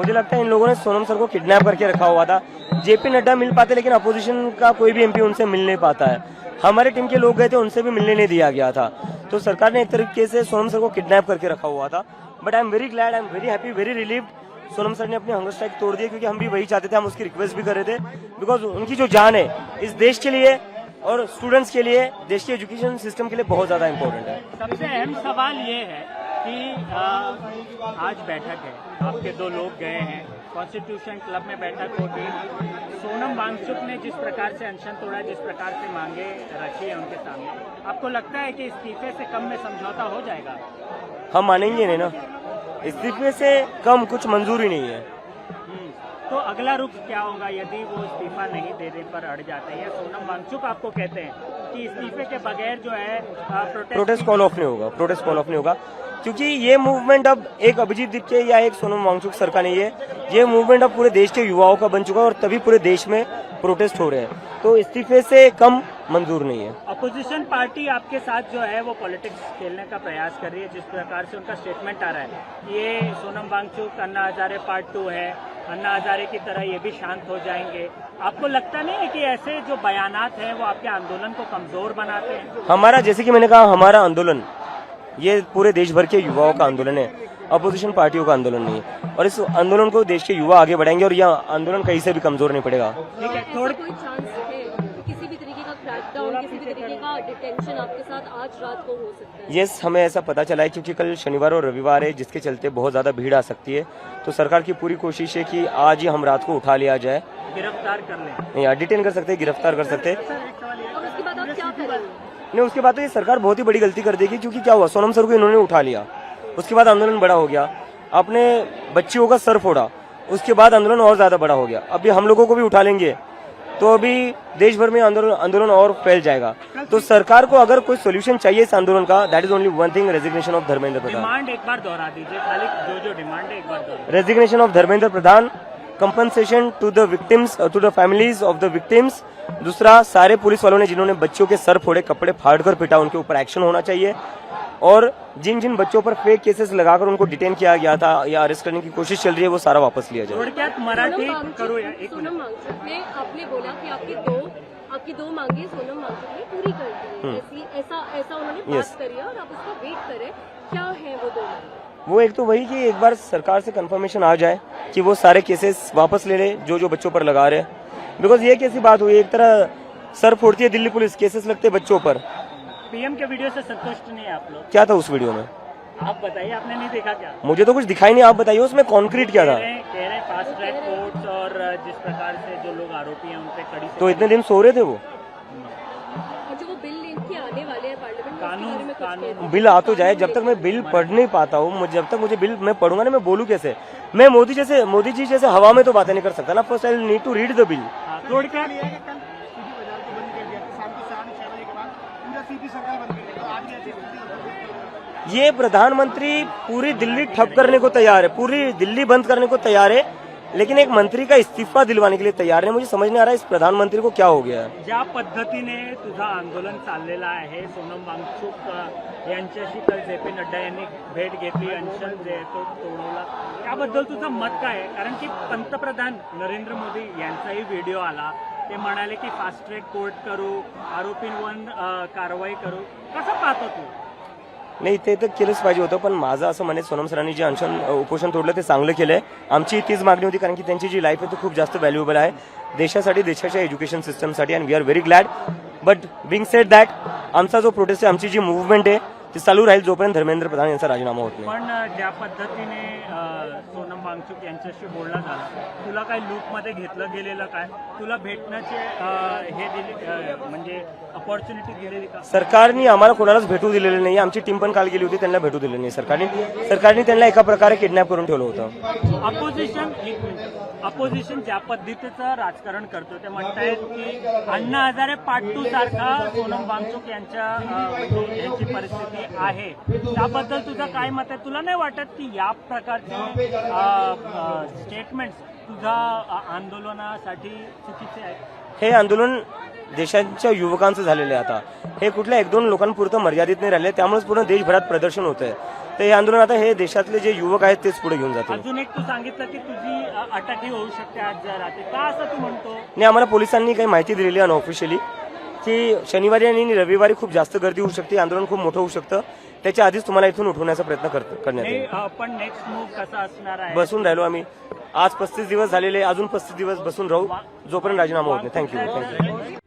मुझे लगता है इन लोगों ने सोनम सर को किडनैप करके रखा हुआ था। जेपी नड्डा मिल पाते, लेकिन अपोजिशन का कोई भी एमपी उनसे मिल नहीं पाता है। हमारे टीम के लोग गए थे, उनसे भी मिलने नहीं दिया गया था। तो सरकार ने एक तरीके से सोनम सर को किडनैप करके रखा हुआ था। But I am very glad, I am very happy, very relieved. Sonam sir ने अपनी हंगर स्ट्राइक तोड़ दी, क्योंकि हम भी वही चाहते थे, हम उसकी रिक्वेस्ट भी कर रहे थे। बिकॉज उनकी जो जान है इस देश के लिए और स्टूडेंट्स के लिए, देश के एजुकेशन सिस्टम के लिए बहुत ज्यादा इम्पोर्टेंट है। सबसे अहम सवाल ये है कि आज बैठक है, आपके दो लोग गए हैं, कॉन्स्टिट्यूशन क्लब में बैठक होगी। सोनम वांगचुक ने जिस प्रकार से अनशन तोड़ा, जिस प्रकार से मांगे रखी है उनके सामने, आपको लगता है कि इस्तीफे से कम में समझौता हो जाएगा? हम मानेंगे नहीं ना, इस्तीफे से कम कुछ मंजूर ही नहीं है। तो अगला रुख क्या होगा यदि वो इस्तीफा नहीं देने पर अड़ जाते हैं? सोनम वांगचुक आपको कहते हैं कि इस्तीफे के बगैर जो है प्रोटेस्ट कॉल ऑफ नहीं होगा, प्रोटेस्ट कॉल ऑफ नहीं होगा, क्योंकि ये मूवमेंट अब एक अभिजीत दीपके या एक सोनम वांगचुक सर का नहीं है। ये मूवमेंट अब पूरे देश के युवाओं का बन चुका है और तभी पूरे देश में प्रोटेस्ट हो रहे हैं। तो इस्तीफे से कम मंजूर नहीं है। अपोजिशन पार्टी आपके साथ जो है वो पॉलिटिक्स खेलने का प्रयास कर रही है, जिस प्रकार से उनका स्टेटमेंट आ रहा है, ये सोनम वांगचुक अन्ना हजारे पार्ट 2 है, अन्ना हजारे की तरह ये भी शांत हो जाएंगे। आपको लगता नहीं है कि ऐसे जो बयानात हैं वो आपके आंदोलन को कमजोर बनाते हैं? हमारा, जैसे कि मैंने कहा, हमारा आंदोलन ये पूरे देश भर के युवाओं का आंदोलन है, अपोजिशन पार्टियों का आंदोलन नहीं है। और इस आंदोलन को देश के युवा आगे बढ़ाएंगे और यह आंदोलन कहीं से भी कमजोर नहीं पड़ेगा। ठीक है, थोड़ी कोई चांस है किसी भी तरीके का क्रैकडाउन, किसी भी तरीके का डिटेंशन आपके साथ आज रात को हो सकता है? यस, हमें ऐसा पता चला है, क्योंकि कल शनिवार और रविवार है, जिसके चलते बहुत ज्यादा भीड़ आ सकती है। तो सरकार की पूरी कोशिश है कि आज ही हम रात को उठा लिया जाए, गिरफ्तार कर लें या डिटेन कर सकते हैं, गिरफ्तार कर सकते हैं। और उसके बाद आप क्या करेंगे? नहीं, उसके बाद तो ये सरकार बहुत ही बड़ी गलती कर देगी, क्योंकि क्या हुआ, सोनम सर को इन्होंने उठा लिया, उसके बाद आंदोलन बड़ा हो गया, आपने बच्चियों का सर फोड़ा, उसके बाद आंदोलन और ज्यादा बड़ा हो गया। अभी हम लोगों को भी उठा लेंगे तो अभी देश भर में आंदोलन और फैल जाएगा। तो सरकार को अगर कोई सोल्यूशन चाहिए इस आंदोलन का, that is only one thing, resignation of Dharmendra Pradhan. Demand एक बार दोहरा दीजिए, खाली जो डिमांड है एक बार दोहरा। Resignation of Dharmendra Pradhan, compensation to the victims, to the families of the victims. दूसरा, सारे पुलिस वालों ने जिन्होंने बच्चों के सर फोड़े, कपड़े फाड़कर पिटा, उनके ऊपर एक्शन होना चाहिए। और जिन जिन बच्चों पर फेक केसेस लगाकर उनको डिटेन किया गया था या अरेस्ट करने की कोशिश चल रही है, वो सारा वापस लिया जाए। थोडक्यात मराठी करो या एक सोनम वांगचुक ने, आपने बोला कि आपकी दो मांगे सोनम वांगचुक ने पूरी कर दी है, ऐसा उन्होंने बात करी है और आप उसका वेट करें, क्या है वो दो मांगे? वो एक तो वही कि एक बार सरकार से कंफर्मेशन आ जाए कि वो सारे केसेस वापस ले ले जो बच्चों पर लगा रहे हैं। बिकॉज ये कैसी बात हुई, एक तरह सर फोड़ती है दिल्ली पुलिस, केसेस लगते हैं बच्चों पर। पीएम के वीडियो से संतुष्ट नहीं है आप लोग? क्या था उस वीडियो में, आप बताइए, आपने नहीं देखा क्या? मुझे तो कुछ दिखाई नहीं, आप बताइए उसमें कॉन्क्रीट क्या था। कह रहे फास्ट ट्रैक कोर्ट्स और जिस प्रकार से जो लोग आरोपी हैं उन पे कड़ी तो इतने दिन सो रहे थे वो? और जो वो बिल लेके आने वाले हैं पार्लियामेंट में, उसके बारे में कुछ कह दीजिए। बिल आ तो जाए, जब तक मैं बिल पढ़ नहीं पाता हूँ, जब तक मुझे बिल मैं पढ़ूंगा ना, मैं बोलूँ कैसे? मैं मोदी जी जैसे हवा में तो बातें नहीं कर सकता ना। First I need to read the bill. ये प्रधानमंत्री पूरी दिल्ली ठप करने को तैयार है, पूरी दिल्ली बंद करने को तैयार है, लेकिन एक मंत्री का इस्तीफा दिलवाने के लिए तैयार है। मुझे समझ नहीं आ रहा इस प्रधानमंत्री को क्या हो गया है। ज्या पद्धतीने तुझा आंदोलन चाललेलं आहे, सोनम वांगचुक यांच्याशी कल जेपी नड्डा यांनी भेट घेतली, अनशन जे आहे तो तोडवला, त्याबद्दल तुझं मत काय आहे? कारण की पंतप्रधान नरेंद्र मोदी यांचाही व्हिडिओ आला, ते म्हणाले की फास्ट ट्रॅक कोर्ट करू, आरोपींवर कारवाई करू, कसं पाहतो तू? नाही, ते तर केलंच पाहिजे होतं, पण माझं असं म्हणे, सोनम सरांनी जे अनशन उपोषण तोडलं ते चांगलं केलंय। आमची तीच मागणी होती, कारण की त्यांची जी लाईफ आहे ती खूप जास्त व्हॅल्युएबल आहे देशासाठी, देशाच्या एज्युकेशन सिस्टमसाठी, and we are very glad. But being said that, आमचा जो प्रोटेस्ट आहे, आमची जी मूवमेंट आहे ती चालू राहील जोपर्यंत धर्मेंद्र प्रधान यांचा राजीनामा होत नाही। पण ज्या पद्धतीने सोनम वांगचुक यांच्याशी बोलणं झालं, तुला काय लूपमध्ये घेतलं गेलेलं काय? तुला भेटण्याचे हे दिली, म्हणजे अपॉर्च्युनिटी दिलेली का? सरकारने आम्हाला कोणालाच भेटू दिलेलं नाही, आमची टीम पण काल गेली होती, त्यांना भेटू दिलेलं नाही सरकारने त्यांना एका प्रकारे किडनॅप करून ठेवलं होतं। अपोजिशन ज्या पद्धतीचं राजकारण करतो, ते म्हणतायत की अण्णा हजारे पार्ट 2 सारखा सोनम वांगचुक यांची परिस्थिती आहे, त्याबद्दल तुझं काय मत आहे? तुला नाही वाटत की या प्रकारचे स्टेटमेंट्स तुझा आंदोलनासाठी चुकीचे आहेत? हे आंदोलन देशाच्या युवकांचं झालेलं आहे, आता हे कुठल्या 1-2 लोकांपुरतं मर्यादित नाही राहिले, त्यामुळेच पूर्ण देशभरात प्रदर्शन होत आहे। तर हे आंदोलन आता हे देशातले जे युवक आहेत तेच पुढे घेऊन जातील. अजून एक तू सांगितलं की तुझी अटकही होऊ शकते आज रात्री, का असं तू म्हणतो? नाही, आम्हाला पोलिसांनी काही माहिती दिलेली आहे अनऑफिशियली की शनिवारी आणि रविवारी खूप जास्त गर्दी होऊ शकते, आंदोलन खूप मोठं होऊ शकतं. त्याच्या आधीच तुम्हाला इथून उठवण्याचा प्रयत्न करण्यात येईल. पण नेक्स्ट मूव कसा असणार आहे? बसून राहिलो आम्ही आज 35 दिवस झालेले, अजून 35 दिवस बसून राहू जोपर्यंत राजीनामा होत नाही. थँक्यू.